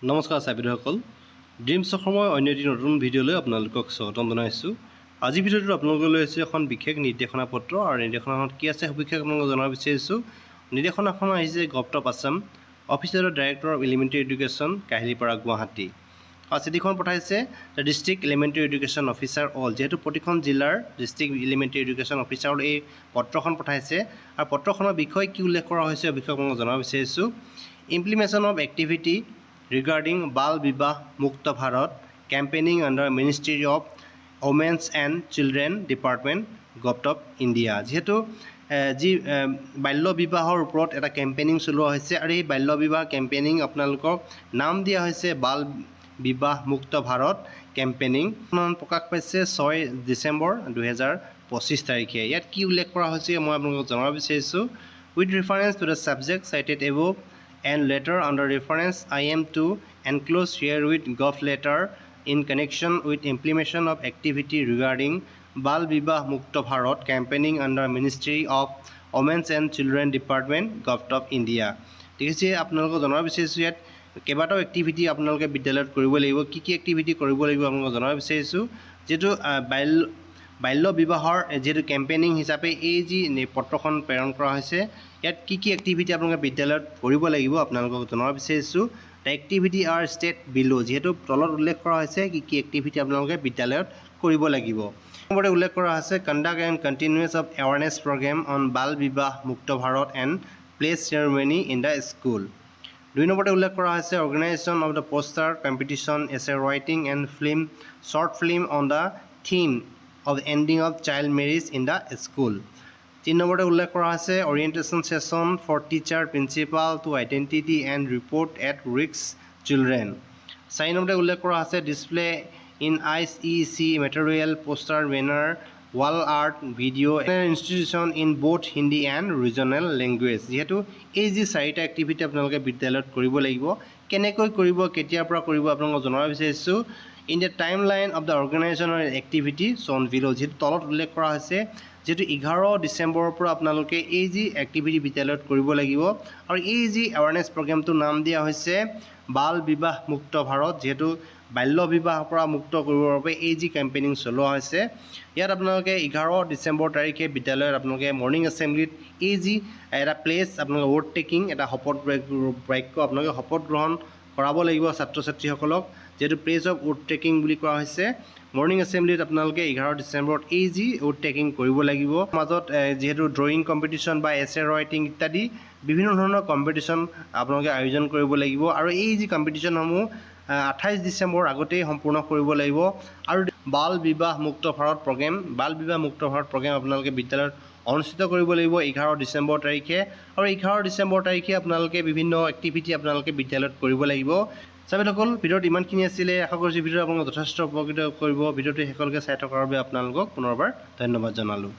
নমস্কাৰ চাবিসকল ড্ৰিমছ অসমৰ অন্য এটি নতুন ভিডিঅ'লৈ আপোনালোকক স্বাগতম জনাইছোঁ। আজি ভিডিঅ'টোত আপোনালোকক লৈ আহিছোঁ এখন বিশেষ নিৰ্দেশনা পত্ৰ আৰু নিৰ্দেশনাখনত কি আছে সবিশেষ আপোনালোকক জনাব বিচাৰিছোঁ। নিৰ্দেশনাখন আহিছে government of Assam officer director of elementary education Kahilipara Guwahati. আৰু চিঠিখন পঠাইছে the district elementary education officer all, যিহেতু প্ৰতিখন জিলাৰ ডিষ্ট্ৰিক্ট এলিমেণ্টাৰী এডুকেশ্যন অফিচাৰৰ এই পত্ৰখন পঠাইছে আৰু পত্ৰখনৰ বিষয়ে কি উল্লেখ কৰা হৈছে বিষয়ে আপোনালোকক জনাব বিচাৰিছোঁ। Implementation of activity regarding Bal Vivah Mukta Bharat campaigning under Ministry of Women and Children Department government of India. যিহেতু যি বাল্য বিবাহৰ ওপৰত এটা কেম্পেইনিং চলোৱা হৈছে আৰু এই বাল্য বিবাহ কেম্পেইনিং আপোনালোকক নাম দিয়া হৈছে বাল বিবাহ মুক্ত ভাৰত কেম্পেইনিং। প্ৰকাশ পাইছে 6 ডিচেম্বৰ 2025 তাৰিখে। ইয়াত কি উল্লেখ কৰা হৈছে মই আপোনালোকক জনাব বিচাৰিছোঁ। With reference to the subject cited above and letter under reference I am to enclose here with gov letter in connection with implementation of activity regarding Bal Vivah Mukta Bharat campaigning under Ministry of Women and Children Department গভটপ India। ঠিক আছে, আপোনালোকক জনাব বিচাৰিছোঁ ইয়াত কেইবাটাও activity আপোনালোকে বিদ্যালয়ত কৰিব লাগিব। কি এক্টিভিটি কৰিব লাগিব আপোনালোকক জনাব বিচাৰিছোঁ। যেটো বাল্য বিবাহৰ যেটো কেম্পেইনিং হিচাপে এই যি পত্ৰখন প্ৰেৰণ কৰা হৈছে ইয়াত কি এক্টিভিটি আপোনালোকে বিদ্যালয়ত কৰিব লাগিব আপোনালোকক জনাব বিচাৰিছোঁ। দ্য এক্টিভিটি আৰ ষ্টেট বিলো, যিহেতু তলত উল্লেখ কৰা হৈছে কি এক্টিভিটি আপোনালোকে বিদ্যালয়ত কৰিব লাগিব। নম্বৰতে উল্লেখ কৰা হৈছে conduct and continuous of awareness programme on Bal Vivah Mukt Bharat and pledge ceremony in the school. 2 নম্বৰতে উল্লেখ কৰা হৈছে organisation of the poster competition essay writing and film short film on the theme of the ending of child marriage in the school। 3 নম্বৰতে উল্লেখ কৰা হৈছে orientation session for teacher principal to identity and report at risk children। 4 নম্বৰতে উল্লেখ কৰা হৈছে display in IEC material poster banner wall art video institution in both Hindi and regional language। যেহেতু এই যি 4টা এক্টিভিটি আপোনালোকে বিদ্যালয়ত কৰিব লাগিব, কেনেকৈ কৰিব কেতিয়াৰ পৰা কৰিব আপোনালোকক জনাব বিচাৰিছোঁ। in the timeline of the organization activity shown below, যেহেতু তলত উল্লেখ কৰা হৈছে যেহেতু 11 ডিচেম্বৰৰ পৰা আপোনালোকে এই যি এক্টিভিটি বিদ্যালয়ত কৰিব লাগিব আৰু এই যি এৱাৰনেছ প্ৰগ্ৰেমটোৰ নাম দিয়া হৈছে বাল বিবাহ মুক্ত ভাৰত, যেহেতু বাল্য বিবাহৰ পৰা মুক্ত কৰিবৰ বাবে এই যি কেম্পেইনিং চলোৱা হৈছে। ইয়াত আপোনালোকে 11 ডিচেম্বৰ তাৰিখে বিদ্যালয়ত আপোনালোকে মৰ্ণিং এছেম্বলিত এই যি এটা প্লেচ আপোনালোকে ৱৰ্ড টেকিং এটা শপত বাক্য আপোনালোকে শপত গ্ৰহণ কৰাব লাগিব ছাত্ৰ ছাত্ৰীসকলক, যেহেতু প্লেচ অফ ৱৰ্ড টেকিং বুলি কোৱা হৈছে। মৰ্ণিং এছেম্বলিত আপোনালোকে 11 ডিচেম্বৰত এই যি ৱৰ্ড টেকিং কৰিব লাগিব। মাজত যেহেতু ড্ৰয়িং কম্পিটিশ্যন বা এছে ৰাইটিং ইত্যাদি বিভিন্ন ধৰণৰ কম্পিটিশ্যন আপোনালোকে আয়োজন কৰিব লাগিব আৰু এই যি কম্পিটিশ্যনসমূহ 28 ডিচেম্বৰ আগতেই সম্পূৰ্ণ কৰিব লাগিব। আৰু বাল বিবাহ মুক্ত ভাৰত প্ৰগ্ৰেম আপোনালোকে বিদ্যালয়ত অনুষ্ঠিত কৰিব লাগিব 11 ডিচেম্বৰ তাৰিখে আৰু 11 ডিচেম্বৰ তাৰিখে আপোনালোকে বিভিন্ন এক্টিভিটি আপোনালোকে বিদ্যালয়ত কৰিব লাগিব। চাবিসকল ভিডিঅ'ত ইমানখিনি আছিলে। আশা কৰিছোঁ ভিডিঅ'টো আপোনালোকক যথেষ্ট উপকৃত কৰিব। ভিডিঅ'টো শেষলৈকে চাই থকাৰ বাবে আপোনালোকক পুনৰবাৰ ধন্যবাদ জনালোঁ।